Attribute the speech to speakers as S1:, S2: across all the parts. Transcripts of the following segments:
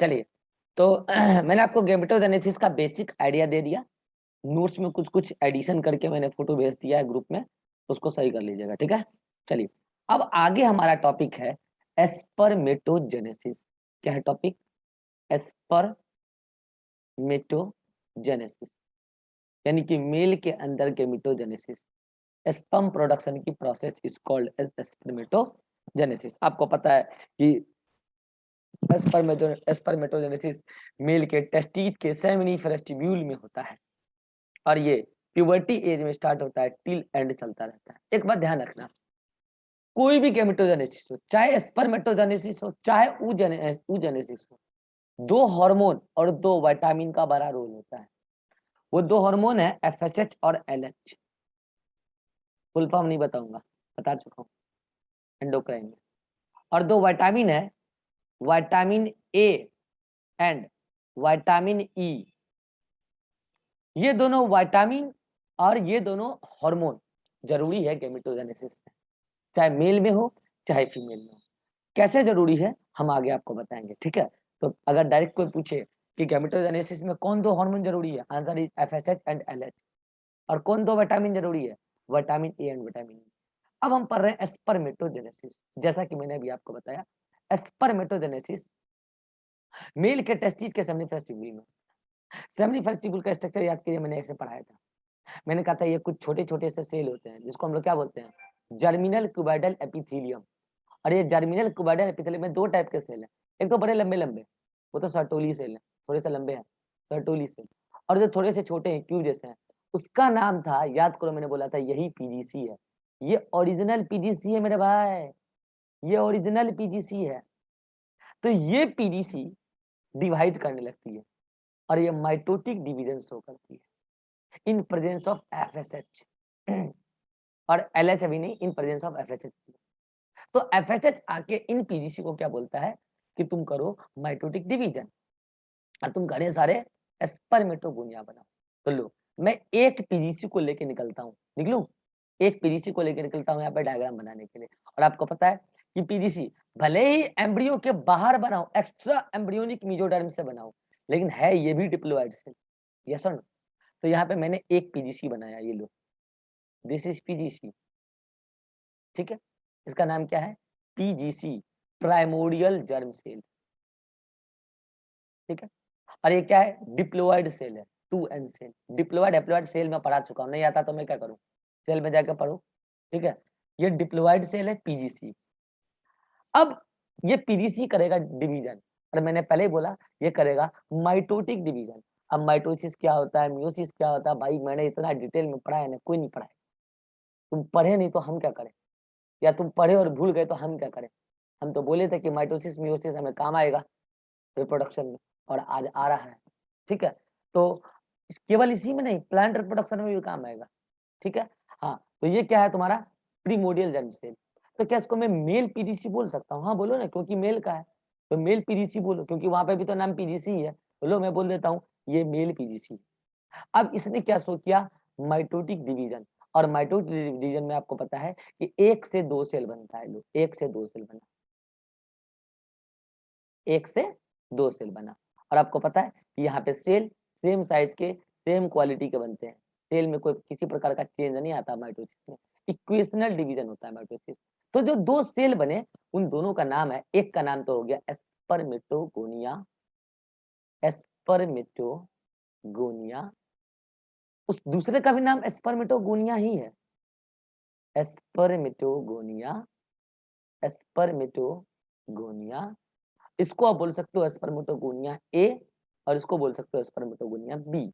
S1: चलिए, तो मैंने आपको गैमेटोजेनेसिस का बेसिक आइडिया दे दिया। नोट्स में कुछ कुछ एडिशन करके मैंने फोटो भेज दिया है ग्रुप में, तो उसको सही कर लीजिएगा, ठीक है। चलिए, अब आगे हमारा टॉपिक है एस्पर्मेटोजेनेसिस। क्या है टॉपिक? एस्पर्मेटोजेनेसिस, यानी कि मेल के अंदर गैमेटोजेनेसिस। स्पर्म प्रोडक्शन की process is called as spermatogenesis. आपको पता है कि एस्पर्मेटोजेनेसिस मेल के टेस्टिस के सेमिनिफेरस ट्यूब्यूल में होता है और ये प्यूबर्टी एज में स्टार्ट होता है, टिल एंड चलता रहता है। एक बात ध्यान रखना, कोई भी गैमेटोजेनेसिस हो, चाहे स्पर्मेटोजेनेसिस हो चाहे oogenesis हो, दो हार्मोन और दो विटामिन का बड़ा रोल होता है। वो दो हार्मोन है एफएसएच और एलएच। फुल फॉर्म नहीं बताऊंगा, बता चुका हूँ एंडोक्राइन में। और दो विटामिन है, vitamin A and vitamin E. ये दोनों विटामिन और ये दोनों हार्मोन जरूरी है गैमेटोजेनेसिस में, चाहे मेल में हो चाहे फीमेल में हो। कैसे जरूरी है हम आगे आपको बताएंगे, ठीक है। तो अगर डायरेक्ट कोई पूछे कि गैमेटोजेनेसिस में कौन दो हार्मोन जरूरी है, answer is FSH and LH. और कौन दो विटामिन जरूरी है, vitamin A and vitamin E. अब हम पढ़ रहे हैं स्पर्मेटोजेनेसिस। जैसा कि मैंने अभी आपको बताया, स्पर्मेटोजेनेसिस मेल के टेस्टिस के सेमिनिफेरस ट्यूब्यूल में। सेमिनिफेरस ट्यूब्यूल का स्ट्रक्चर याद करिए, मैंने ऐसे पढ़ाया था। मैंने कहा था ये कुछ छोटे छोटे से सेल होते हैं जिसको हम लोग क्या बोलते हैं, जर्मिनल क्यूबाइडल एपिथेलियम। और ये जर्मिनल क्यूबाइडल एपिथेलियम में दो टाइप के सेल हैं, एक तो बड़े लंबे लंबे, वो तो सर्टोली सेल है, थोड़े से लंबे हैं सर्टोली सेल। और जो थोड़े से छोटे हैं क्यू जैसे हैं, उसका नाम था, याद करो मैंने बोला था यही पीजीसी है। ये ओरिजिनल पीजीसी है मेरे भाई, ये ओरिजिनल पीजीसी है। तो ये पीजीसी डिवाइड करने लगती है और ये माइटोटिक डिवीजन शो करती है इन प्रेजेंस ऑफ एफएसएच और एलएच अभी नहीं, इन प्रेजेंस ऑफ एफएसएच। तो एफएसएच आके इन पीजीसी को क्या बोलता है कि तुम करो माइटोटिक डिवीजन और तुम घने सारे स्पर्मेटोगोनिया बनाओ। तो लो, मैं एक पीजीसी को लेके निकलता हूँ, निकलूं? एक पीजीसी को लेके निकलता हूँ यहाँ पे डायग्राम बनाने के लिए। और आपको पता है कि पीजीसी भले ही एम्ब्रियो के बाहर बनाओ, एक्स्ट्रा एम्ब्रियोनिक मेसोडर्म से बनाओ, लेकिन है ये भी डिप्लॉइड सेल। यस और नो? तो यहाँ पे मैंने एक पीजीसी बनाया, ये लो, दिस इज पीजीसी, ठीक है। इसका नाम क्या है? पीजीसी, प्राइमोर्डियल जर्म सेल, ठीक है। और ये क्या है? डिप्लॉइड सेल है, 2n cell. Diploid haploid cell में पढ़ा चुका हूँ, नहीं आता तो मैं क्या करूँ, सेल में जाकर पढ़ो, ठीक है। ये डिप्लॉइड सेल है पीजीसी। अब ये पीजीसी करेगा डिवीजन, और मैंने पहले ही बोला ये करेगा माइटोटिक डिवीजन। अब माइटोसिस क्या होता है, मियोसिस क्या होता है, भाई मैंने इतना डिटेल में पढ़ा है ना, कोई नहीं पढ़ा है। तुम पढ़े नहीं तो हम क्या करें, या तुम पढ़े और भूल गए तो हम क्या करें। हम तो बोले थे कि माइटोसिस मियोसिस हमें काम आएगा रिप्रोडक्शन में, और आज आ रहा है, ठीक है। तो केवल इसी में नहीं, प्लांट रिप्रोडक्शन में भी काम आएगा, ठीक है। हाँ, तो ये क्या है तुम्हारा प्रीमोडियल जर्म सेल। तो क्या इसको मैं मेल पीजीसी बोल सकता हूँ? हाँ बोलो ना, क्योंकि मेल का है तो मेल पीजीसी बोलो, क्योंकि वहां पे भी तो नाम पीजीसी ही है। बोलो, मैं बोल देता हूँ ये मेल पीजीसी। अब इसने क्या शो किया, माइटोटिक डिवीजन। और माइटोटिक डिवीजन में आपको पता है कि एक से दो सेल बनता है। लो, एक से दो सेल बना, एक से दो सेल बना। और आपको पता है कि यहाँ पे सेल सेम साइज के सेम क्वालिटी के बनते हैं। सेल में कोई किसी प्रकार का चेंज नहीं आता माइटोसिस में, इक्वेशनल डिवीजन होता है माइटोसिस। तो जो दो सेल बने उन दोनों का नाम है, एक का नाम तो हो गया एस्पर्मेटोगोनिया, एस्पर्मेटोगोनिया। उस दूसरे का भी नाम एस्पर्मेटोगोनिया ही है, एस्पर्मेटोगोनिया, एस्पर्मेटोगोनिया। इसको आप बोल सकते हो स्पर्मेटोगोनिया ए, और इसको बोल सकते हो स्पर्मेटोगोनिया बी।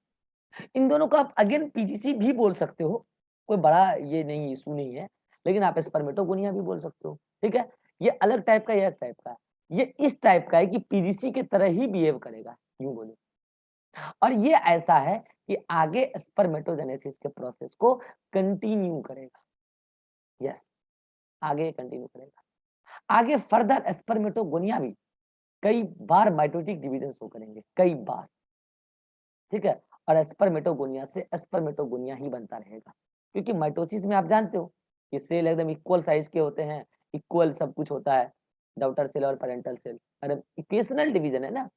S1: इन दोनों को आप अगेन पीजीसी भी बोल सकते हो, कोई बड़ा ये नहीं, इशू नहीं है। लेकिन आप स्पर्मेटोगोनिया भी बोल सकते हो, ठीक है। ये अलग टाइप का, ये टाइप का, ये इस टाइप का है कि पीजीसी की तरह ही बिहेव करेगा, यूं बोलो। और ये ऐसा है कि आगे स्पर्मेटोजेनेसिस के प्रोसेस को कंटिन्यू करेगा। यस, आगे कंटिन्यू करेगा। आगे फर्दर स्पर्मेटोगोनिया भी कई बार माइटोटिक डिवीजन शो करेंगे, कई बार, ठीक है। और स्पर्मेटोगोनिया से स्पर्मेटोगोनिया ही बनता रहेगा, क्योंकि माइटोसिस में आप जानते हो कि सेल एकदम इक्वल साइज के होते हैं, इक्वल सब कुछ होता है, डॉटर सेल और पेरेंटल सेल। अरे इक्वेशनल डिवीजन है ना,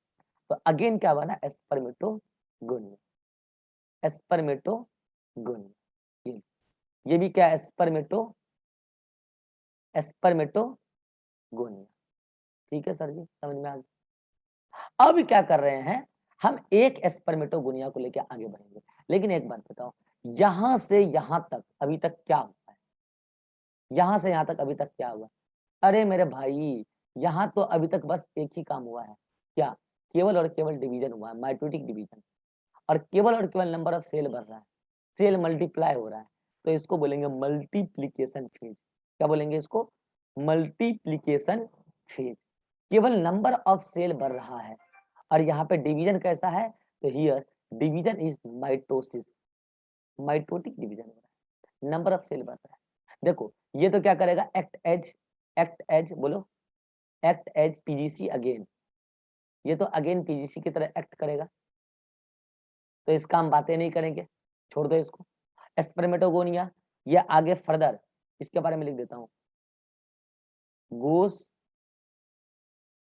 S1: तो अगेन क्या बना, स्पर्मेटोगोनिया, स्पर्मेटोगोनिया। ये भी क्या है, स्पर्मेटोगोनिया। ठीक है सर जी, समझ में आ गया। अब क्या कर रहे हैं, हम एक स्पर्मेटोगोनिया को लेकर आगे बढ़ेंगे। लेकिन एक बात बताओ, यहां से यहां तक अभी तक क्या हुआ है, यहां से यहां तक अभी तक क्या हुआ? अरे मेरे भाई, यहाँ तो अभी तक बस एक ही काम हुआ है, क्या? केवल और केवल डिवीजन हुआ है, माइटोटिक डिवीजन। और केवल और केवल नंबर ऑफ सेल बढ़ रहा है, सेल मल्टीप्लाई हो रहा है, तो इसको बोलेंगे मल्टीप्लीकेशन फेज। क्या बोलेंगे इसको? Multiplication phase. केवल नंबर ऑफ सेल बढ़ रहा है, और यहाँ पे डिवीजन कैसा है, तो here division is mitosis, mitotic division हो रहा है, नंबर ऑफ सेल बढ़ रहा है। देखो ये तो क्या करेगा, एक्ट एज बोलो, एक्ट एज पीजीसी अगेन, ये तो अगेन पीजीसी की तरह एक्ट करेगा, तो इसका हम बातें नहीं करेंगे, छोड़ दो इसको। स्पर्मेटोगोनिया, ये आगे फर्दर इसके बारे में लिख देता हूँ, goes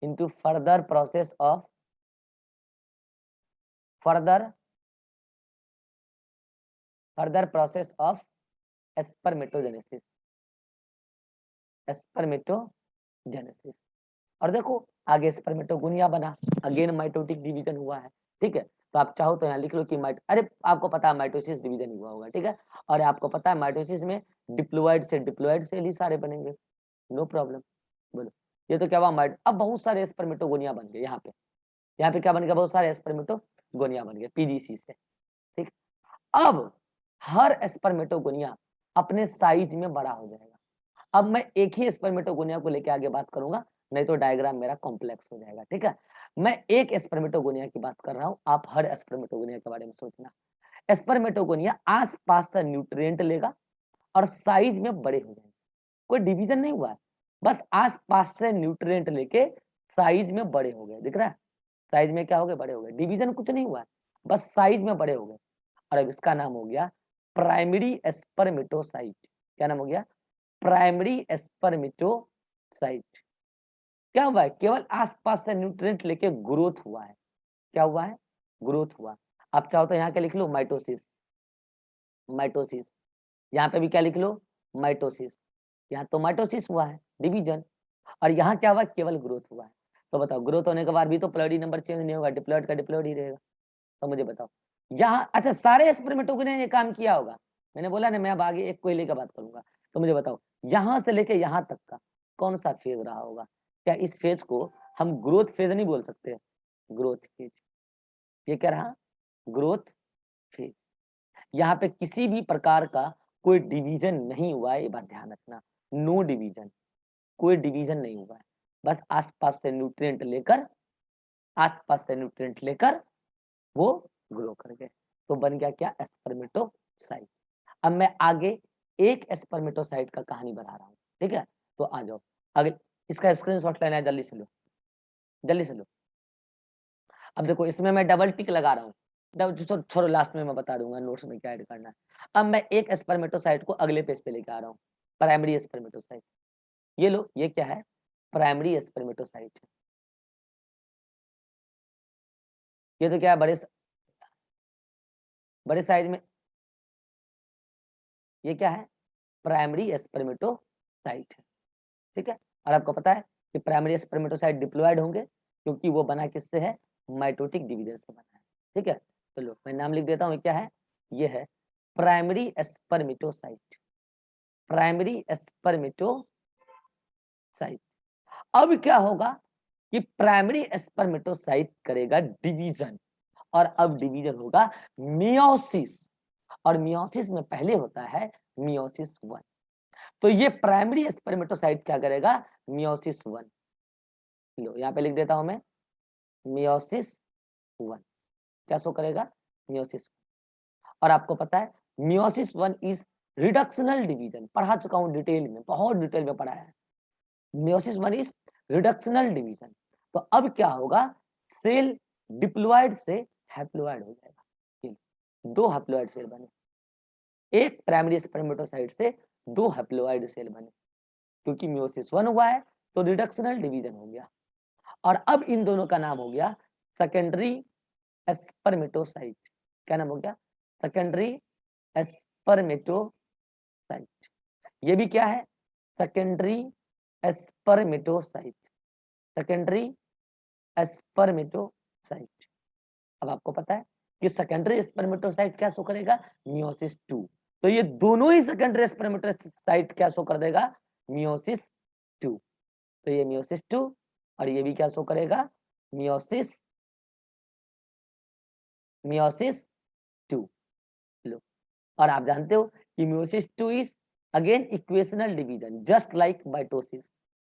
S1: into further process of further process of spermatogenesis, spermatogenesis. और देखो आगे स्पर्मेटोगोनिया बना, अगेन माइटोटिक डिवीजन हुआ है, ठीक है। तो आप चाहो तो यहाँ लिख लो कि अरे आपको पता है माइटोसिस डिवीजन हुआ होगा, ठीक है। और आपको पता है माइटोसिस में डिप्लॉइड सेल ही सारे बनेंगे, नो प्रॉब्लम। बोलो ये तो क्या हुआ, अब बहुत सारे स्पर्मेटोगोनिया बन गए यहाँ पे, यहाँ पे क्या बन गया, बहुत सारे स्पर्मेटोगोनिया बन गए पीजीसी से, ठीक। अब हर स्पर्मेटोगोनिया अपने साइज में बड़ा हो जाएगा। अब मैं एक ही स्पर्मेटोगोनिया को लेके आगे बात करूंगा, नहीं तो डायग्राम मेरा कॉम्प्लेक्स हो जाएगा, ठीक है। मैं एक स्पर्मेटोगोनिया की बात कर रहा हूं, आप हर स्पर्मेटोगोनिया के बारे में सोचना। स्पर्मेटोगोनिया आसपास से न्यूट्रिएंट लेगा और साइज में बड़े हो जाएंगे, कोई डिवीजन नहीं हुआ है, बस आसपास से न्यूट्रिएंट लेके साइज में बड़े हो गए, दिख रहा है, साइज में क्या हो गए, बड़े हो गए, डिवीजन कुछ नहीं हुआ है, बस साइज में बड़े हो गए। और अब इसका नाम हो गया प्राइमरी स्पर्मेटोसाइट। क्या नाम हो गया, प्राइमरी स्पर्मेटोसाइट। क्या हुआ है, केवल आसपास से न्यूट्रिएंट लेके ग्रोथ हुआ है, क्या हुआ है, ग्रोथ हुआ। आप चाहो तो यहाँ के लिख लो माइटोसिस, माइटोसिस, यहाँ पे भी क्या लिख लो, माइटोसिस। यहाँ तो माइटोसिस हुआ है, डिवीजन, और यहाँ क्या हुआ, केवल ग्रोथ हुआ है। तो बताओ ग्रोथ होने के बाद भी तो प्लॉइडी नंबर चेंज नहीं होगा, डिप्लॉइड का डिप्लॉइड ही रहेगा। तो मुझे बताओ यहाँ, अच्छा सारे स्पर्मेटोगोनिया ने ये काम किया होगा, मैंने बोला ना मैं अब आगे एक को ही लेकर बात करूंगा। तो मुझे बताओ यहाँ से लेके यहाँ तक का कौन सा फेज रहा होगा? क्या इस फेज को हम ग्रोथ फेज नहीं बोल सकते? ग्रोथ फेज, ये क्या रहा, ग्रोथ फेज। यहाँ पे किसी भी प्रकार का कोई डिवीजन नहीं हुआ है, ये बात ध्यान रखना, नो डिवीजन, कोई डिवीजन नहीं हुआ है, बस आसपास से न्यूट्रिएंट लेकर, आसपास से न्यूट्रिएंट लेकर वो ग्रो कर गए, तो बन गया क्या, स्पर्मेटोसाइट। अब मैं आगे एक स्पर्मेटोसाइट का कहानी बना रहा हूँ, ठीक है। तो आ जाओ अगले, इसका स्क्रीनशॉट लेना है, जल्दी से लो, जल्दी से लो। अब देखो इसमें मैं डबल टिक लगा रहा हूँ, छोड़ो लास्ट में मैं बता दूंगा नोट्स में क्या ऐड करना है। अब मैं एक स्पर्मेटोसाइट को अगले पेज पे लेके आ रहा हूँ, प्राइमरी स्पर्मेटोसाइट। ये लो, ये क्या है, प्राइमरी स्पर्मेटोसाइट। ये तो क्या है, बड़े साइज में, ये क्या है, प्राइमरी स्पर्मेटोसाइट है, ठीक है। और आपको पता है कि प्राइमरी स्पर्मेटोसाइट डिप्लॉयड होंगे, क्योंकि वो बना किससे है, माइटोटिक डिवीजन से बना है, ठीक है। चलो मैं नाम लिख देता हूँ, क्या है, ये है प्राइमरी स्पर्मेटोसाइट, प्राइमरी स्पर्मेटोसाइट। अब क्या होगा कि प्राइमरी स्पर्मेटोसाइट करेगा डिवीजन, और अब डिवीजन होगा मियोसिस, और मियोसिस में पहले होता है मियोसिस 1। तो ये प्राइमरी स्पर्मेटोसाइट क्या करेगा, मियोसिस 1, लो यहाँ पे लिख देता हूं मैं, मियोसिस 1 क्या शो करेगा, मियोसिस। और आपको पता है मियोसिस 1 इज रिडक्शनल डिवीजन, पढ़ा चुका हूं डिटेल में, बहुत डिटेल में पढ़ा है। Meiosis 1 is reductional division. तो अब क्या होगा, सेल डिप्लॉयड से हैप्लॉयड हो जाएगा, दो हैप्लॉयड सेल बने, एक प्राइमरी स्पर्मेटोसाइट से दो हैप्लॉयड सेल बने, क्योंकि मियोसिस 1 हुआ है तो रिडक्शनल डिवीजन हो गया। और अब इन दोनों का नाम हो गया सेकेंडरी एस्पर्मेटोसाइट। क्या नाम हो गया? Secondary spermatocyte. ये भी क्या है? Secondary spermatocyte. Secondary spermatocyte. अब आपको पता है कि सेकेंडरी स्पर्मेटोसाइट क्या शो करेगा? मियोसिस 2। तो ये दोनों ही सेकेंडरी स्पर्मेटोसाइट क्या शो कर देगा? मियोसिस 2। तो ये मियोसिस 2 और ये भी क्या शो करेगा? मियोसिस 2। लो, और आप जानते हो कि meiosis 2 is again equational division just like mitosis.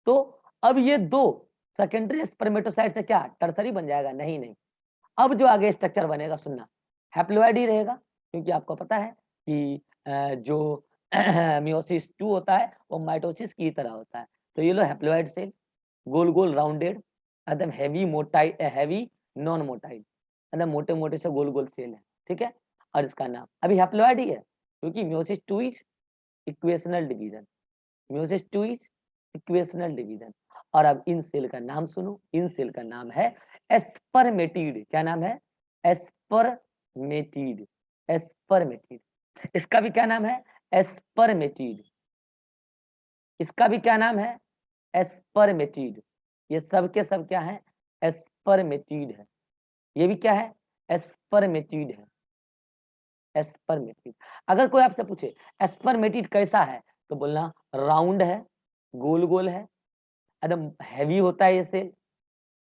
S1: तो अब ये दो सेकेंडरी स्पर्मेटोसाइट से क्या टर्सरी बन जाएगा? नहीं नहीं, अब जो आगे स्ट्रक्चर बनेगा सुनना, हैप्लोइड ही रहेगा, क्योंकि आपको पता है कि जो मियोसिस 2 होता है वो माइटोसिस की तरह होता है। तो ये लो हैप्लोइड सेल, गोल गोल राउंडेड, एकदम heavy motile, heavy non motile, एकदम मोटे मोटे से गोल गोल सेल है, ठीक है। और इसका नाम अभी हैप्लोइड ही है, क्योंकि meiosis 2 is equational division, meiosis 2 is equational division. और अब इन सेल का नाम सुनो, इन सेल का नाम है एस्पर्मेटिड। क्या नाम है? एस्पर्मेटिड। एस्पर्मेटिड। इसका भी क्या नाम है? एस्पर्मेटिड। इसका भी क्या नाम है? एस्पर्मेटिड। ये सब के सब क्या है? एस्पर्मेटिड है। ये भी क्या है? एस्पर्मेटिड है। एस्पर्मेटिड। अगर कोई आपसे पूछे एस्पर्मेटिड कैसा है, तो बोलना राउंड है, गोल गोल है, एकदम हैवी होता है ये सेल,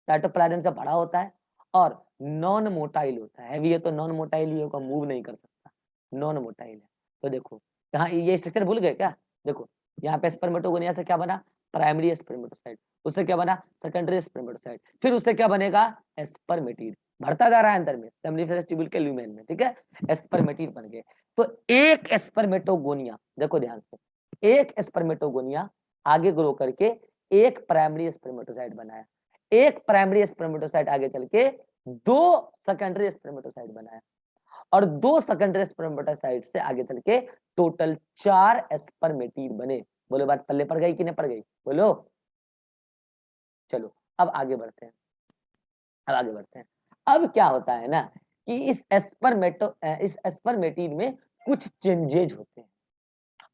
S1: साइटोप्लाज्म से बड़ा होता है और नॉन मोटाइल होता है। हैवी है तो नॉन मोटाइल ही होगा, मूव नहीं कर सकता, नॉन मोटाइल है। तो देखो यहाँ ये स्ट्रक्चर भूल गए क्या? देखो यहाँ पे स्पर्मेटोगोनिया से क्या बना? Primary spermatocyte. उससे क्या बना? Secondary spermatocyte. फिर उससे क्या बनेगा? एस्पर्मेटिड। बढ़ता जा रहा है अंदर में सेमिनिफरस ट्यूब्यूल के ल्यूमेन में, ठीक है, एस्पर्मेटिड बन गए। तो एक स्पर्मेटोगोनिया, देखो ध्यान से, एक स्पर्मेटोगोनिया आगे ग्रो करके एक प्राइमरी स्पर्मेटोसाइट बनाया, एक प्राइमरी स्पर्मेटोसाइट आगे चल के दो सेकेंडरी स्पर्मेटोसाइट बनाया, और दो सेकेंडरी स्पर्मेटोसाइट से आगे चल के टोटल 4 स्पर्मेटिड बने। बोलो बात पल्ले पड़ गई कि नहीं पड़ गई? बोलो। चलो अब आगे बढ़ते हैं, अब आगे बढ़ते हैं। अब क्या होता है ना कि इस स्पर्मेटिड में कुछ चेंजेज होते हैं,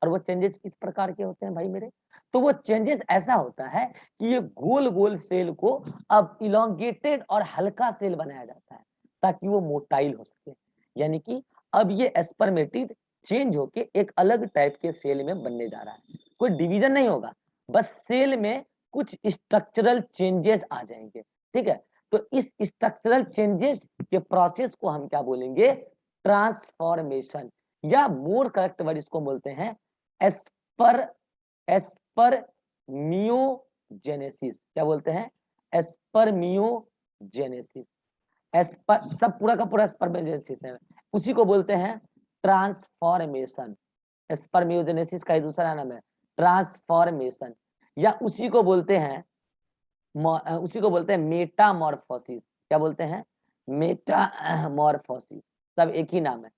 S1: और वो चेंजेस किस प्रकार के होते हैं भाई मेरे? तो वो चेंजेस ऐसा होता है कि ये गोल गोल सेल को अब इलोंगेटेड और हल्का सेल बनाया जाता है, ताकि वो मोटाइल हो सके। यानी कि अब ये स्पर्मेटिड चेंज होके एक अलग टाइप के सेल में बनने जा रहा है। कोई डिवीजन नहीं होगा, बस सेल में कुछ स्ट्रक्चरल चेंजेस आ जाएंगे, ठीक है। तो इस स्ट्रक्चरल चेंजेस के प्रोसेस को हम क्या बोलेंगे? ट्रांसफॉर्मेशन, या मोर करेक्ट वर्ड इसको बोलते हैं एस्पर्मियोजेनेसिस। क्या बोलते हैं? एस्पर्मियोजेनेसिस। एस्पर सब पूरा का पूरा स्पर्मियोजेनेसिस है, उसी को बोलते हैं ट्रांसफॉर्मेशन। स्पर्मियोजेनेसिस का ही दूसरा नाम है ट्रांसफॉर्मेशन, या उसी को बोलते हैं मेटामॉर्फोसिस। क्या बोलते हैं? मेटामॉर्फोसिस, सब एक ही नाम है,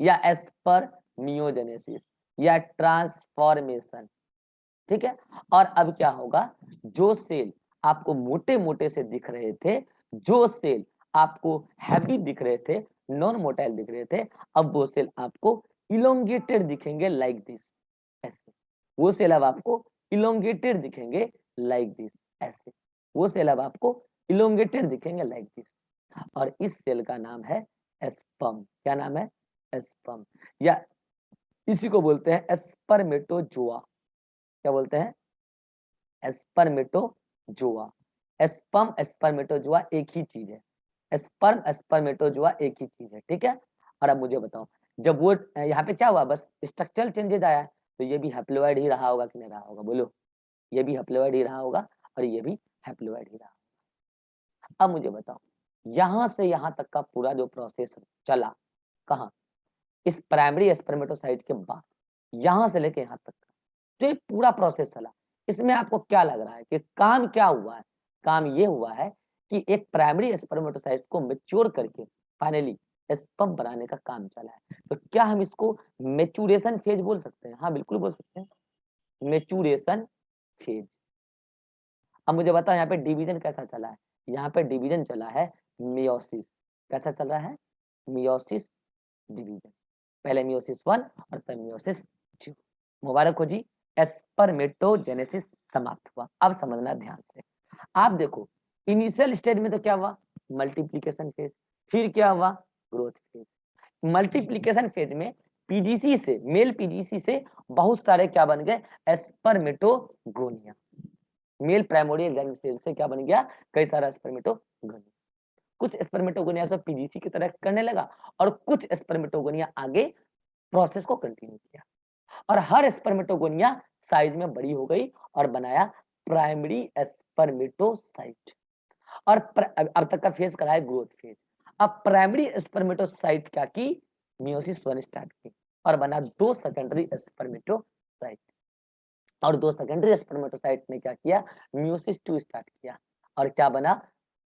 S1: या एस्पर्मियोजेनेसिस या ट्रांसफॉर्मेशन, ठीक है। और अब क्या होगा? जो सेल आपको मोटे मोटे से दिख रहे थे, जो सेल आपको हैवी दिख रहे थे, नॉन मोटाइल दिख रहे थे, अब वो सेल आपको इलोंगेटेड दिखेंगे लाइक दिस, ऐसे। वो सेल अब आपको इलोंगेटेड दिखेंगे लाइक दिस, ऐसे। वो सेल अब आपको इलोंगेटेड दिखेंगे लाइक दिस, और इस सेल का नाम है एस्पर्म। क्या नाम है? एस्पर्म, या इसी को बोलते हैं स्पर्मेटोजोआ। क्या बोलते हैं? स्पर्मेटोजोआ। स्पर्म स्पर्मेटोजोआ एक ही चीज है, स्पर्म स्पर्मेटोजोआ एक ही चीज है, ठीक है। और अब मुझे बताओ, जब वो यहाँ पे क्या हुआ? बस स्ट्रक्चरल चेंजेस आया, तो ये भी हैप्लोइड ही रहा होगा कि नहीं रहा होगा? बोलो, ये भी हैप्लोइड ही रहा होगा और ये भी हैप्लोइड ही रहा। अब मुझे बताओ, यहां से यहां तक का पूरा जो प्रोसेस चला, कहाँ? इस प्राइमरी स्पर्मेटोसाइट के बाद यहां से लेके यहां तक जो ये पूरा प्रोसेस चला, इसमें आपको क्या लग रहा है कि काम क्या हुआ है? काम ये हुआ है कि एक प्राइमरी स्पर्मेटोसाइट को मैच्योर करके फाइनली स्पर्म बनाने का काम चला है। तो क्या हम इसको मैच्योरेशन फेज बोल सकते हैं? हाँ बिल्कुल बोल सकते हैं, मैच्योरेशन फेज। अब मुझे बताओ यहाँ पे डिवीजन कैसा चला है? यहाँ पे डिवीजन चला है मियोसिस। कैसा चल रहा है? Meiosis division. पहले मियोसिस 1 और तब मियोसिस 2। मुबारक हो जी, स्पर्मेटोजेनेसिस समाप्त हुआ। अब समझना ध्यान से। आप देखो इनिशियल स्टेज में तो क्या हुआ? Multiplication phase. फिर क्या हुआ? Growth phase. मल्टीप्लिकेशन फेज में पीडीसी से, मेल पीडीसी से बहुत सारे क्या बन गए? स्पर्मेटोगोनिया। मेल प्राइमोरियल गर्भ सेल से क्या बन गया? कई सारा स्पर्मेटोगोनिया। कुछ स्पर्मेटोगोनिया से पीडीसी की तरह करने लगा और कुछ स्पर्मेटोगोनिया आगे प्रोसेस को कंटिन्यू किया और हर स्पर्मेटोगोनिया साइज में बड़ी हो गई और बनाया प्राइमरी स्पर्मेटोसाइट। और अब तक का फेज करा है ग्रोथ फेज। अब प्राइमरी स्पर्मेटोसाइट क्या की? मियोसिस 1 स्टार्ट की और बना 2 सेकेंडरी स्पर्मेटोसाइट। और 2 सेकेंडरी स्पर्मेटोसाइट ने क्या किया? मियोसिस 2 स्टार्ट किया और क्या बना?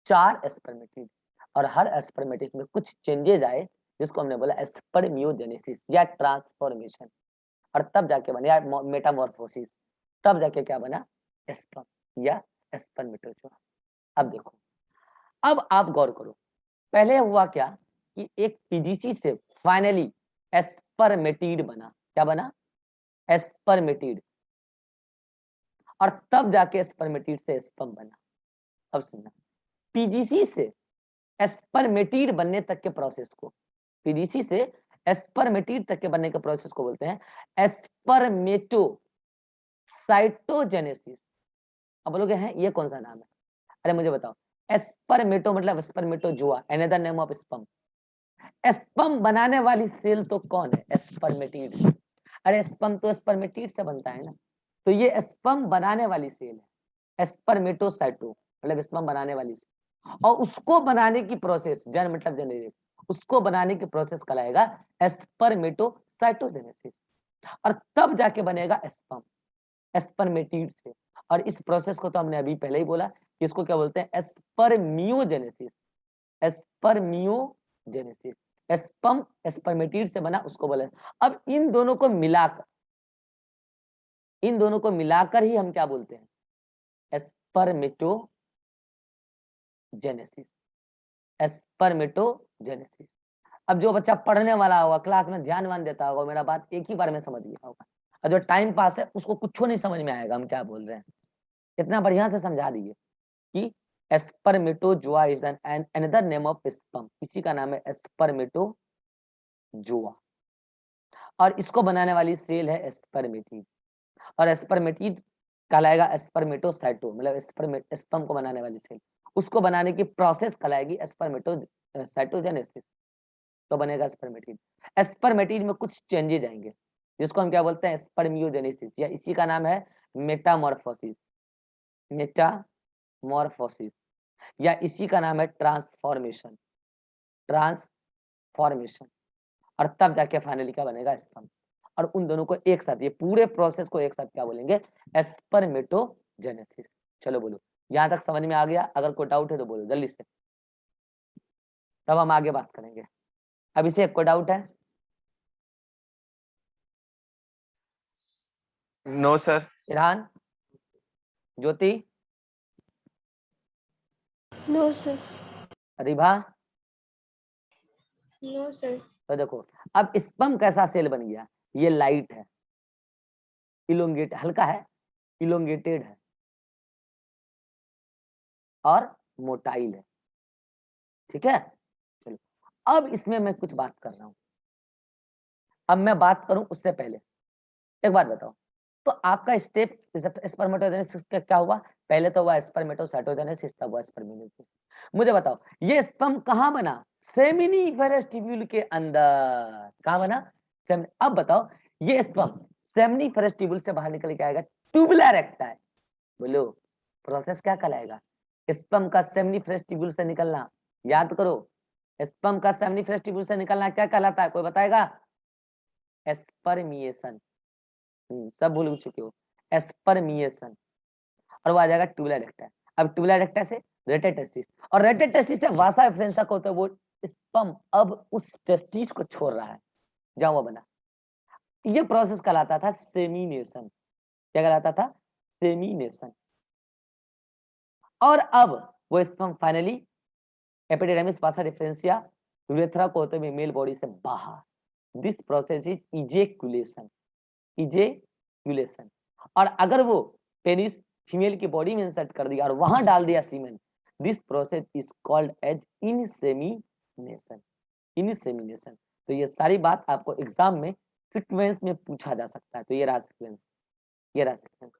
S1: 4 स्पर्मेटिड। और हर स्पर्मेटिड में कुछ चेंजेज आए जिसको हमने बोला स्पर्मियोजेनेसिस या ट्रांसफॉर्मेशन। और तब जाके बना मेटामॉर्फोसिस। तब जाके क्या बना? स्पर्म या स्पर्मेटोजोआ। अब देखो, अब आप गौर करो, पहले हुआ क्या कि एक पीडीसी से फाइनली स्पर्मेटिड बना। क्या बना? स्पर्मेटिड। और तब जाके स्पर्मेटिड से स्पर्म बना। अब सुनना, पीडीसी से स्पर्मेटिड बनने तक के प्रोसेस को, पीडीसी से स्पर्मेटिड तक के बनने के प्रोसेस को बोलते हैं स्पर्मेटोसाइटोजेनेसिस। अब बोलोगे हैं ये कौन सा नाम है? अरे मुझे बताओ, स्पर्मेटो मतलब spermatozoa, another name of sperm. Sperm बनाने वाली सेल तो कौन है? स्पर्मेटिड। अरे स्पर्म तो स्पर्मेटिड से बनता है ना, तो ये स्पर्म बनाने वाली सेल है स्पर्मेटोसाइटो, मतलब स्पर्म बनाने वाली सेल। और उसको बनाने की प्रोसेस, जन मतलब जेनेरेट, उसको बनाने की प्रोसेस कहलाएगा स्पर्मेटोसाइटोजेनेसिस। और तब जाके बनेगा स्पर्म स्पर्मेटिड से। और इस प्रोसेस को तो हमने अभी पहले ही बोला कि इसको क्या बोलते हैं? स्पर्मियोजेनेसिस। स्पर्मियोजेनेसिस। स्पर्म स्पर्मेटिड से बना, उसको बोला। अब इन दोनों को मिलाकर, इन दोनों को मिलाकर ही हम क्या बोलते हैं? स्पर्मेटोजेनेसिस। स्पर्मेटोजेनेसिस। अब जो बच्चा पढ़ने वाला होगा, क्लास में ध्यान वान देता होगा, मेरा बात एक ही बार में समझ गया होगा। और जो टाइम पास है उसको कुछ नहीं समझ में आएगा हम क्या बोल रहे हैं। इतना बढ़िया से समझा दिए कि spermatozoa is an another name of sperm. इसी का नाम है स्पर्मेटोजोआ। और इसको बनाने वाली सेल है स्पर्मेटिड। और स्पर्मेटिड कहलाएगा स्पर्मेटोसाइटो, मतलब स्पर्म को बनाने वाली सेल। उसको बनाने की प्रोसेस कहलाएगी स्पर्मेटोसाइटोजेनेसिस। तो बनेगा स्पर्मेटिड। स्पर्मेटिड में कुछ चेंजेज आएंगे जिसको हम क्या बोलते हैं? स्पर्मियोजेनेसिस, या इसी का नाम है मेटामॉर्फोसिस। मेटामॉर्फोसिस, या इसी का नाम है ट्रांसफॉर्मेशन। ट्रांसफॉर्मेशन। और तब जाके फाइनली क्या बनेगा? स्पर्म। और उन दोनों को एक साथ, ये पूरे प्रोसेस को एक साथ क्या बोलेंगे? स्पर्मेटोजेनेसिस। चलो बोलो, यहां तक समझ में आ गया? अगर कोई डाउट है तो बोलो जल्दी से, तब हम आगे बात करेंगे। अभी से कोई डाउट है?
S2: No sir.
S1: Irhan, Jyoti,
S3: no sir.
S1: Ribha.
S3: No sir.
S1: तो देखो, अब स्पर्म कैसा सेल बन गया? ये लाइट है, इलोंगेट, हल्का है, इलोंगेटेड है और मोटाइल है। ठीक है, चलो। अब इसमें मैं कुछ बात कर रहा हूं। अब मैं बात करूं उससे पहले एक बात बताओ, तो आपका स्टेप स्पर्मेटोजेनेसिस का क्या हुआ? पहले तो हुआ स्पर्मेटोसाइटोजेनेसिस, तब हुआ स्पर्मियोजेनेसिस। मुझे बताओ, ये स्पर्म कहां बना? सेमिनिफेरस ट्यूब्यूल के अंदर। कहां बना? अब बताओ, ये स्पर्म सेमिनिफेरस ट्यूब्यूल से बाहर निकल के आएगा ट्यूबुलर रेक्टाइल। बोलो, प्रोसेस क्या कहलाएगा? स्पर्म का सेमिनिफेरस ट्यूब्यूल से निकलना। याद करो, स्पर्म का सेमिनिफेरस ट्यूब्यूल से निकलना क्या कहलाता है? कोई बताएगा? स्पर्मिएशन। सब भूल चुके हो, स्पर्मिएशन। और वो आ जाएगा ट्यूबुलर रेक्टा। अब ट्यूबुलर रेक्टा से रेटेड टेस्टिस, और रेटेड टेस्टिस से वासा एफरेंसा को होता है, वो स्पर्म अब उस टेस्टिस को छोड़ रहा है जहां वो बना। ये प्रोसेस कहलाता था सेमिनेशन। क्या कहलाता था? सेमिनेशन। और अब वो स्पर्म फाइनली एपिडिडर्मिस पासा डिफरेंशिया यूरेथ्रा को होते हुए मेल बॉडी से बाहर। This process is ejaculation. Ejaculation. और अगर वो पेनिस फीमेल की बॉडी में इंसर्ट कर दिया और वहां डाल दिया semen, this process is called as insemination. Insemination. तो ये सारी बात आपको एग्जाम में सीक्वेंस में पूछा जा सकता है। तो ये रहा सीक्वेंस, ये रहा सीक्वेंस।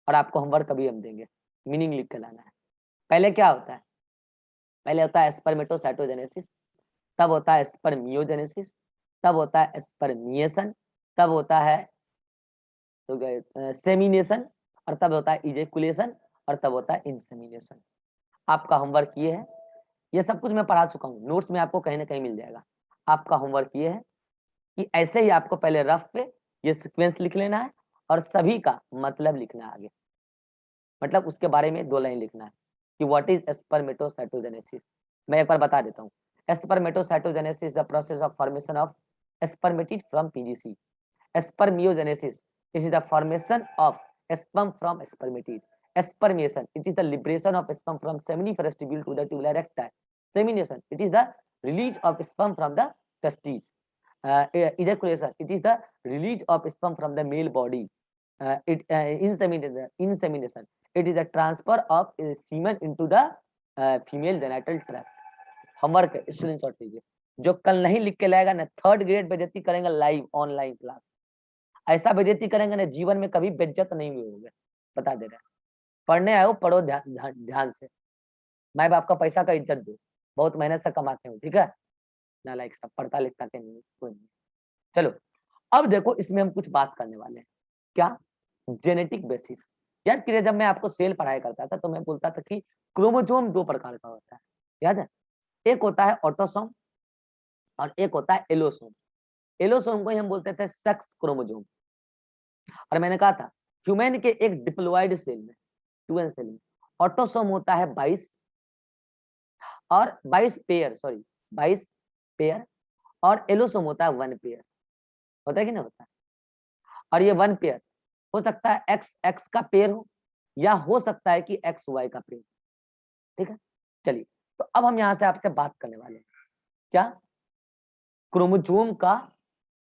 S1: और आपको होमवर्क कभी हम देंगे, मीनिंग लिख के लाना है। पहले क्या होता है? पहले होता है स्पर्मेटोसाइटोजेनेसिस, तब होता है स्पर्मियोजेनेसिस, तब होता है स्पर्मिएशन, तब होता है तो सेमिनेशन, और तब होता है इजेकुलेशन, और तब होता है इंसेमिनेशन। आपका होमवर्क ये है, ये सब कुछ मैं पढ़ा चुका हूँ, नोट्स में आपको कहीं ना कहीं मिल जाएगा। आपका होमवर्क ये है कि ऐसे ही आपको पहले रफ पे ये सीक्वेंस लिख लेना है और सभी का मतलब लिखना है आगे। मतलब उसके बारे में 2 लाइन लिखना है कि व्हाट इज स्पर्मेटोसाइटोजेनेसिस। मैं एक बार बता देता हूँ। Spermatocytogenesis the process of formation of spermatid from PGC. Spermiogenesis, it is the formation of sperm from spermatid. Spermiation, it is the liberation of sperm from seminiferous tubule to the tubular recti. Semination, it is the release of sperm from the testes. Ejaculation, it is the release of sperm from the male body. Insemination, it is the transfer of semen into the female genital tract. Homework screenshot लीजिए। जो कल नहीं लिख के लाएगा ना, 3rd grade बेइज्जती करेंगे लाइव ऑनलाइन क्लास। ऐसा बेइज्जती करेंगे ना, जीवन में कभी बेइज्जत नहीं हुए होंगे, बता दे रहे हैं। पढ़ने आए हो, पढ़ो ध्यान से। मैं बाप का पैसा का इज्जत दो, बहुत मेहनत से कमाते हो, ठीक है। नालायक सब पढ़ता लिखता के नहीं, कोई नहीं। चलो अब देखो, इसमें हम कुछ बात करने वाले हैं। क्या? Genetic basis. याद करिए, जब मैं आपको सेल पढ़ाया करता था तो मैं बोलता था कि क्रोमोसोम 2 प्रकार का होता है, याद है? एक होता है ऑटोसोम और एक होता है एलोसोम। एलोसोम को हम बोलते थे सेक्स क्रोमोसोम। और मैंने कहा था ह्यूमन के एक डिप्लॉइड सेल में, ह्यूमन सेल में ऑटोसोम होता है 22 और 22 पेयर, सॉरी 22 पेयर, और एलोसोम होता है 1 पेयर। होता है कि नहीं होता है? और ये 1 पेयर हो सकता है एक्स एक्स का पेयर हो, या हो सकता है कि एक्स वाई का पेयर। ठीक है, चलिए तो अब हम यहां से आपसे बात करने वाले हैं क्या? क्रोमोसोम का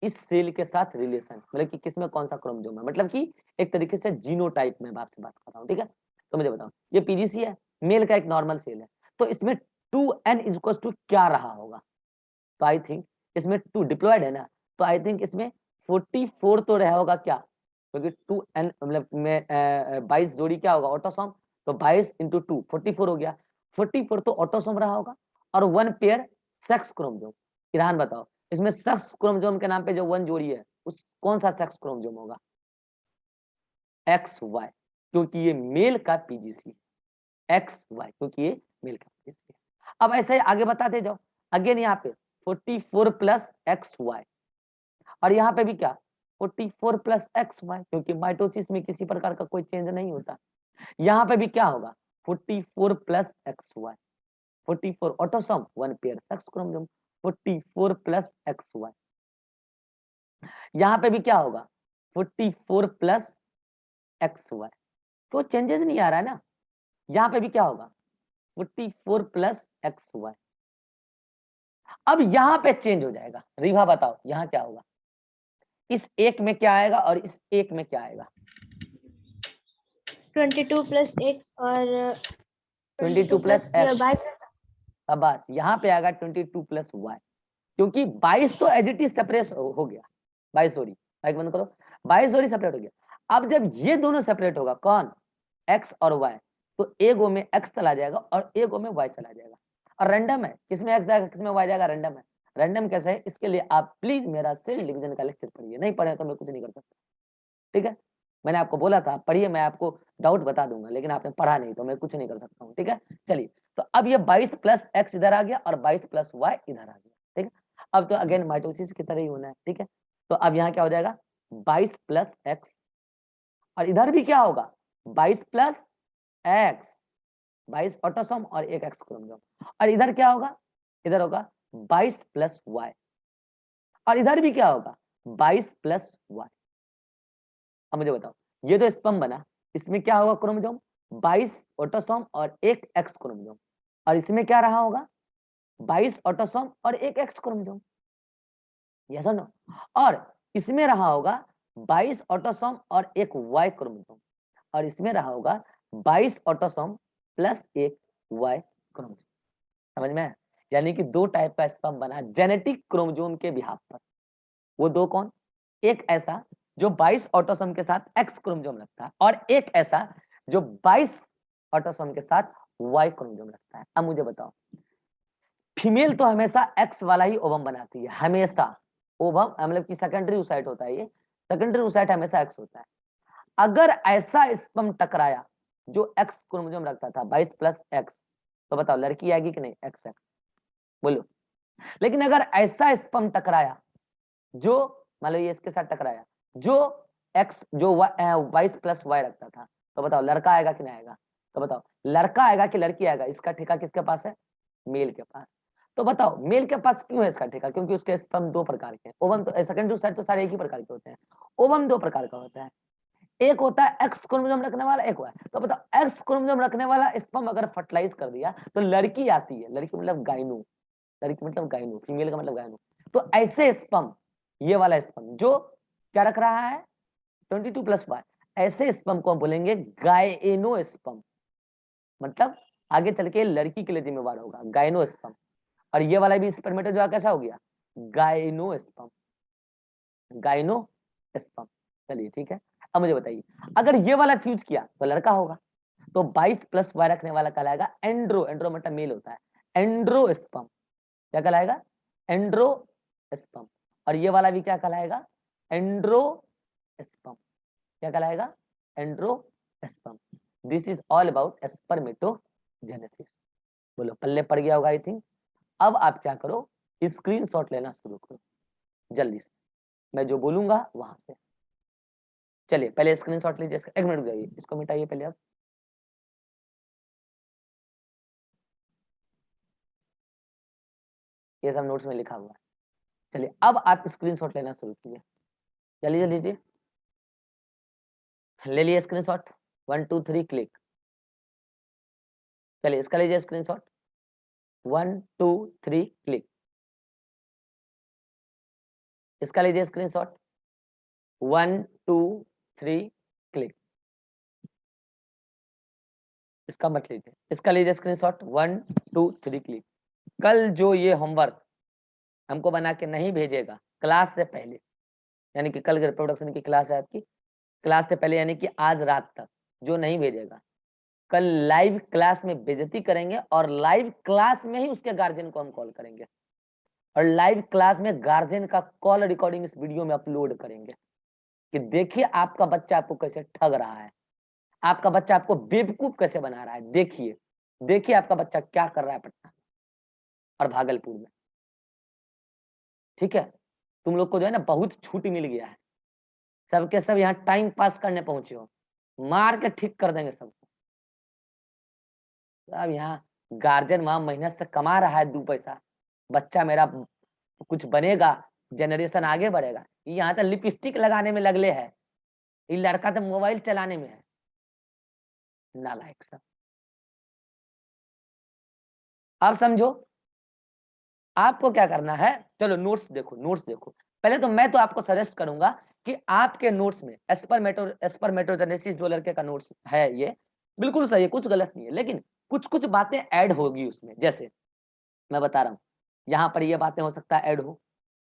S1: इस सेल के साथ रिलेशन, मतलब कि किसमें कौन सा क्रोमोसोम है, मतलब कि एक तरीके से जीनोटाइप में आपसे बात कर रहा हूँ। ठीक है, तो मुझे बताओ, ये पीजीसी है, मेल का एक नॉर्मल सेल है, तो इसमें 2n इक्वल टू क्या रहा होगा? तो आई थिंक इसमें 2 डिप्लॉयड है ना, तो आई थिंक इसमें 44 तो रहा होगा क्या, क्योंकि 2n मतलब में 22 जोड़ी क्या होगा, ऑटोसोम, तो 22 इंटू 2 44 हो गया। 44 तो ऑटोसोम रहा होगा और 1 पेयर सेक्स क्रोमोसोम। ईरान बताओ, इसमें सेक्स क्रोमोसोम के नाम पे जो 1 जोड़ी है, उस कौन सा सेक्स क्रोमोसोम होगा? एक्स वाई, क्योंकि ये मेल का पीजीसी। एक्स वाई, क्योंकि ये मेल का पीजीसी। अब ऐसे ही आगे बताते जाओ। अगेन यहाँ पे 44 प्लस एक्स वाई, और यहाँ पे भी क्या 44 प्लस एक्स वाई, क्योंकि माइटोसिस में किसी प्रकार का कोई चेंज नहीं होता। यहाँ पे भी क्या होगा 44 plus X Y, 44 autosome 1 pair sex chromosome, 44 plus X Y. यहाँ पे भी क्या होगा 44 प्लस एक्स वाई, तो चेंजेस नहीं आ रहा है ना। यहाँ पे भी क्या होगा 44 प्लस एक्स वाई। अब यहाँ पे चेंज हो जाएगा। रिभा बताओ यहाँ क्या होगा, इस एक में क्या आएगा और इस एक में क्या आएगा?
S2: 22 प्लस एक्स और
S1: 22 प्लस एक्स। अब बस यहाँ पे आएगा 22 प्लस वाई, क्योंकि 22 तो एज इट इज सेपरेट हो गया। 22 सॉरी, बाइक बंद करो, 22 सॉरी सेपरेट हो गया। अब जब ये दोनों सेपरेट होगा, कौन, एक्स और वाई, तो एक में एक्स चला जाएगा और एक में वाई चला जाएगा। और रैंडम है, किसमें एक्स जाएगा किसमें वाई जाएगा, रैंडम है। रैंडम कैसे है, इसके लिए आप प्लीज मेरा सेल डिवीजन का लेक्चर पढ़िए, नहीं पढ़े तो मैं कुछ नहीं कर सकता। ठीक है, मैंने आपको बोला था पढ़िए, मैं आपको डाउट बता दूंगा, लेकिन आपने पढ़ा नहीं तो मैं कुछ नहीं कर सकता हूँ। ठीक है, चलिए तो अब ये 22 प्लस एक्स इधर आ गया और 22 प्लस वाई इधर आ गया। ठीक है, अब तो अगेन माइटोसिस की तरह ही होना है। ठीक है, तो अब यहाँ क्या हो जाएगा 22 प्लस एक्स, और इधर भी क्या होगा 22 प्लस एक्स, 22 ऑटोसोम और एक एक्स क्रोमोसोम, और इधर क्या होगा, इधर होगा 22 प्लस वाई, और इधर भी क्या होगा 22 प्लस वाई। अब मुझे बताओ, ये तो स्पर्म बना, इसमें क्या होगा क्रोमोसोम 22 ऑटोसोम और 1 एक्स क्रोमोसोम, और इसमें क्या रहा होगा 22 ऑटोसोम और 1 एक्स क्रोमोसोम, यस और नो। और इसमें रहा होगा 22 ऑटोसोम और 1 वाई क्रोमोसोम, और इसमें रहा होगा 22 ऑटोसोम प्लस 1 वाई क्रोमोसोम। समझ में आया? यानी कि दो टाइप का स्पर्म बना जेनेटिक क्रोमोसोम के बिहाफ पर। वो दो कौन? एक ऐसा जो 22 ऑटोसोम के साथ एक्स क्रोमोसोम रखता है, और एक ऐसा जो 22 ऑटोसोम के साथ वाई क्रोमोसोम रखता है। अब मुझे बताओ, फीमेल तो हमेशा एक्स वाला ही ओवम बनाती है, हमेशा। ओवम मतलब कि सेकेंडरी oocyte होता है, ये सेकेंडरी oocyte हमेशा एक्स होता है। अगर ऐसा स्पर्म टकराया जो एक्स क्रोमोसोम रखता था 22 प्लस एक्स, तो बताओ लड़की आएगी कि नहीं? एक्स एक्स बोलो। लेकिन अगर ऐसा स्पर्म टकराया जो मतलब ये इसके साथ टकराया जो एक्स जो 22 प्लस वाई रखता था, तो बताओ लड़का आएगा कि नहीं आएगा? तो बताओ लड़का आएगा कि लड़की आएगा? इसका ठेका किसके पास है? मेल के पास। तो बताओ मेल के पास क्यों है इसका ठेका? क्योंकि उसके स्पर्म दो प्रकार के हैं। ओवम तो सेकेंडरी oocyte तो सारे एक ही प्रकार के होते हैं, ओवम दो प्रकार का होता है। एक होता है एक्स क्रोमोसोम रखने वाला, एक हुआ। तो बताओ एक्स क्रोमोसोम रखने वाला स्पर्म अगर फर्टिलाइज कर दिया तो लड़की आती है, लड़की मतलब गाइनो, लड़की मतलब गाइनो, फीमेल का मतलब गाइनो। तो ऐसे स्पर्म, ये वाला स्पर्म जो क्या रख रहा है 22 प्लस वाई, ऐसे स्पर्म को हम बोलेंगे गायनो स्पर्म। मतलब आगे चल के लड़की के लिए जिम्मेवार होगा गायनो स्पर्म। और ये वाला भी स्पर्मेटोजोआ कैसा हो गया? गायनो स्पर्म, गायनो स्पर्म। चलिए ठीक है। अब मुझे बताइए अगर ये वाला फ्यूज किया तो लड़का होगा, तो 22 प्लस वाई रखने वाला कहलाएगा एंड्रो, एंड्रो मतलब मेल होता है, एंड्रो स्पर्म। क्या कहलाएगा? Androsperm. और ये वाला भी क्या कहलाएगा? Androsperm. क्या कहलाएगा? Androsperm. This is all about spermatogenesis. बोलो पल्ले पड़ गया होगा आई थिंक। अब आप क्या करो, स्क्रीनशॉट लेना शुरू करो जल्दी से, मैं जो बोलूंगा वहां से। चलिए पहले स्क्रीनशॉट लीजिए, एक मिनट जाइए, इसको मिटाइए पहले आप। ये सब नोट्स में लिखा हुआ है। चलिए अब आप स्क्रीनशॉट लेना शुरू कीजिए, चलिए लीजिए, ले लिए स्क्रीनशॉट, 1 2 3 क्लिक। चलिए इसका लीजिए स्क्रीनशॉट, 1 2 3 क्लिक। इसका लीजिए स्क्रीनशॉट, 1 2 3 क्लिक। इसका मत लीजिए, इसका लीजिए स्क्रीनशॉट, 1 2 3 क्लिक। कल जो ये होमवर्क हमको बना के नहीं भेजेगा क्लास से पहले, यानी कि कल रिप्रोडक्शन की क्लास है आपकी, क्लास से पहले यानी कि आज रात तक जो नहीं भेजेगा, कल लाइव क्लास में बेइज्जती करेंगे, और लाइव क्लास में ही उसके गार्जियन को हम कॉल करेंगे, और लाइव क्लास में गार्जियन का कॉल रिकॉर्डिंग इस वीडियो में अपलोड करेंगे कि देखिए आपका बच्चा आपको कैसे ठग रहा है, आपका बच्चा आपको बेवकूफ कैसे बना रहा है। देखिए देखिए आपका बच्चा क्या कर रहा है पटना और भागलपुर में। ठीक है, तुम लोग को जो है ना बहुत छूट मिल गया है, सबके सब यहाँ टाइम पास करने पहुंचे हो, मार के ठीक कर देंगे सबको। अब यहाँ गार्जियन वहां मेहनत से कमा रहा है 2 पैसा, बच्चा मेरा कुछ बनेगा, जनरेशन आगे बढ़ेगा, यहाँ तो लिपस्टिक लगाने में लगले है, ये लड़का तो मोबाइल चलाने में है। नालायक सब। अब समझो आपको क्या करना है, चलो नोट्स देखो, नोट्स देखो। पहले तो मैं तो आपको सजेस्ट करूंगा कि आपके नोट्स में स्पर्मेटोजेनेसिस जो लड़के का नोट्स है ये बिल्कुल सही है, कुछ गलत नहीं है, लेकिन कुछ कुछ बातें ऐड होगी उसमें। जैसे मैं बता रहा हूँ यहाँ पर ये बातें हो सकता है ऐड हो,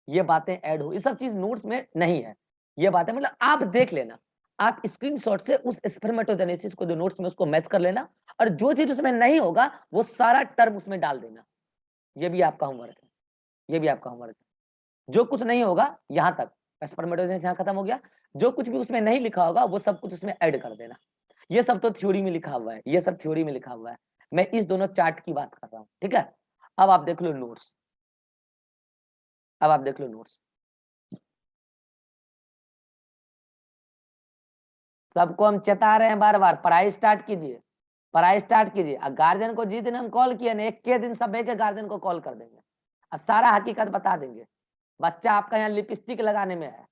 S1: ये बातें ऐड हो, ये सब चीज नोट्स में नहीं है। ये बातें मतलब आप देख लेना, आप स्क्रीनशॉट से उस स्पर्मेटोजेनेसिस को जो नोट्स में उसको मैच कर लेना, और जो चीज उसमें नहीं होगा वो सारा टर्म उसमें डाल देना। ये भी आपका होमवर्क है, ये भी आपका होमवर्क है। जो कुछ नहीं होगा यहाँ तक स्पर्मेटोजेनेसिस यहाँ खत्म हो गया, जो कुछ भी उसमें नहीं लिखा होगा वो सब कुछ उसमें ऐड कर देना। ये सब तो थ्योरी में लिखा हुआ है, ये सब थ्योरी में लिखा हुआ है, मैं इस दोनों चार्ट की बात कर रहा हूँ। ठीक है, अब आप देख लो नोट्स, अब आप देख लो नोट्स। सबको हम चेता रहे हैं बार बार, पढ़ाई स्टार्ट कीजिए, पढ़ाई स्टार्ट कीजिए। गार्जियन को जिस दिन हम कॉल किए ना, एक के दिन सब एक गार्जियन को कॉल कर देंगे और सारा हकीकत बता देंगे। बच्चा आपका यहाँ लिपस्टिक लगाने में है,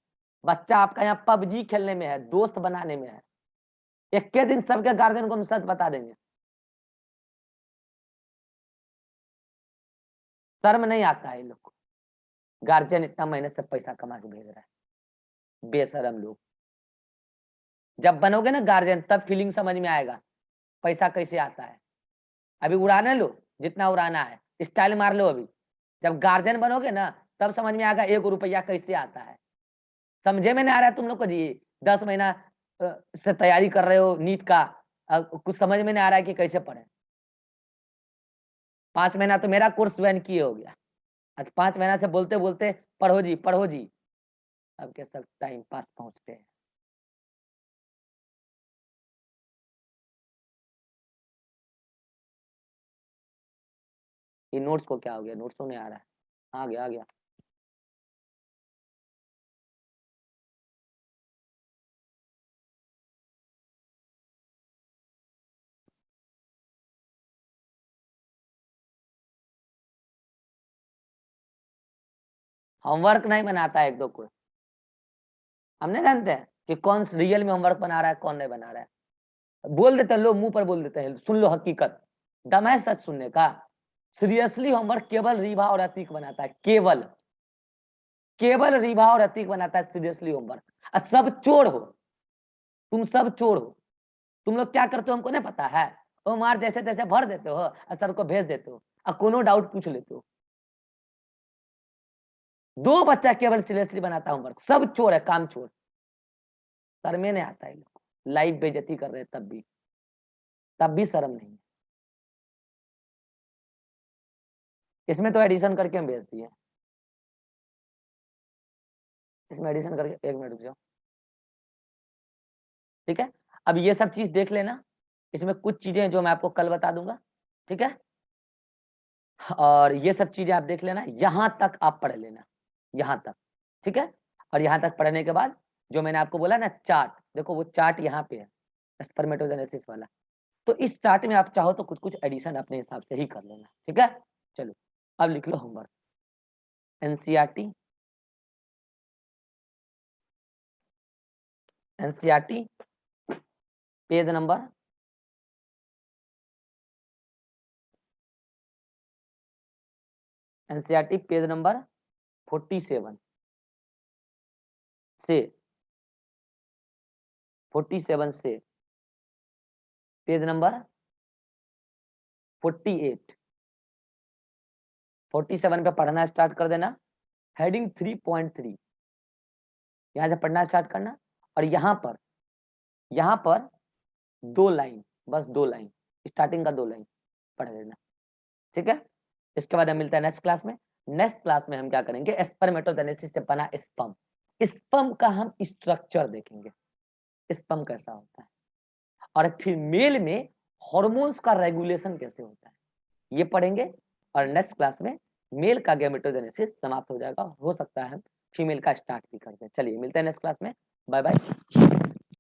S1: बच्चा आपका यहाँ पबजी खेलने में है, दोस्त बनाने में है। एक के दिन सबके गार्जियन को हम सच बता देंगे। शर्म नहीं आता है इन लोग को, गार्जियन इतना मेहनत से पैसा कमा के भेज रहा है, बेशरम लोग। जब बनोगे ना गार्जियन तब फीलिंग समझ में आएगा पैसा कैसे आता है। अभी उड़ाने लो जितना उड़ाना है, स्टाइल मार लो अभी, जब गार्जियन बनोगे ना तब समझ में आएगा 1 रुपया कैसे आता है। समझे में नहीं आ रहा है तुम लोग को जी? 10 महीना से तैयारी कर रहे हो नीट का, कुछ समझ में नहीं आ रहा है कि कैसे पढ़े। 5 महीना तो मेरा कोर्स ज्वाइन किए हो गया, आज 5 महीना से बोलते बोलते पढ़ो जी पढ़ो जी, अब के सब टाइम पास पहुंचते हैं। ये नोट्स को क्या हो गया? नोट्स तो नहीं आ रहा है। आ गया आ गया। होमवर्क नहीं बनाता है एक दो कोई, हम नहीं जानते हैं कि कौन रियल में होमवर्क बना रहा है कौन नहीं बना रहा है। बोल देते हैं लोग, मुंह पर बोल देते हैं, सुन लो हकीकत, दम है सच सुनने का। सीरियसली होमवर्क केवल रीवा और अतीक बनाता है, केवल केवल रीवा और अतीक बनाता है सीरियसली होमवर्क। और सब चोर हो, तुम सब चोर हो। तुम लोग क्या करते हो हमको नहीं पता है, वो मार जैसे तैसे भर देते हो और सर को भेज देते हो और कोनो डाउट पूछ लेते हो। 2 बच्चा केवल सीरियसली बनाता है होमवर्क, सब चोर है, काम चोर। सर में नहीं आता है, लोग लाइव बेइज्जती कर रहे हैं तब भी शर्म नहीं है। इसमें तो एडिशन करके हम भेज दिए, इसमें एडिशन करके 1 मिनट रुक जाओ, ठीक है। अब ये सब चीज देख लेना, इसमें कुछ चीजें जो मैं आपको कल बता दूंगा, ठीक है। और ये सब चीजें आप देख लेना, यहां तक आप पढ़ लेना, यहां तक, ठीक है। और यहां तक पढ़ने के बाद जो मैंने आपको बोला ना चार्ट, देखो वो चार्ट यहाँ पे है, स्पर्मेटोजेनेसिस वाला। तो इस चार्ट में आप चाहो तो कुछ कुछ एडिशन अपने हिसाब से ही कर लेना, ठीक है। चलो अब लिख लो homework. NCERT NCERT page number NCERT page number 47 से 47 से पेज नंबर 48 47 पे पढ़ना स्टार्ट कर देना। हेडिंग 3.3 यहाँ से पढ़ना स्टार्ट करना, और यहाँ पर 2 लाइन, बस 2 लाइन, स्टार्टिंग का 2 लाइन पढ़ लेना, ठीक है। इसके बाद हम मिलता है नेक्स्ट क्लास में। नेक्स्ट क्लास में हम क्या करेंगे, स्पर्मेटोजेनेसिस से बना स्पर्म, स्पर्म का हम स्ट्रक्चर देखेंगे, स्पर्म कैसा होता है, और फिर मेल में हार्मोन्स का रेगुलेशन कैसे होता है ये पढ़ेंगे। और नेक्स्ट क्लास में मेल का गैमेटोजेनेसिस समाप्त हो जाएगा, हो सकता है हम फीमेल का स्टार्ट भी कर दें। चलिए मिलते हैं नेक्स्ट क्लास में, बाय बाय।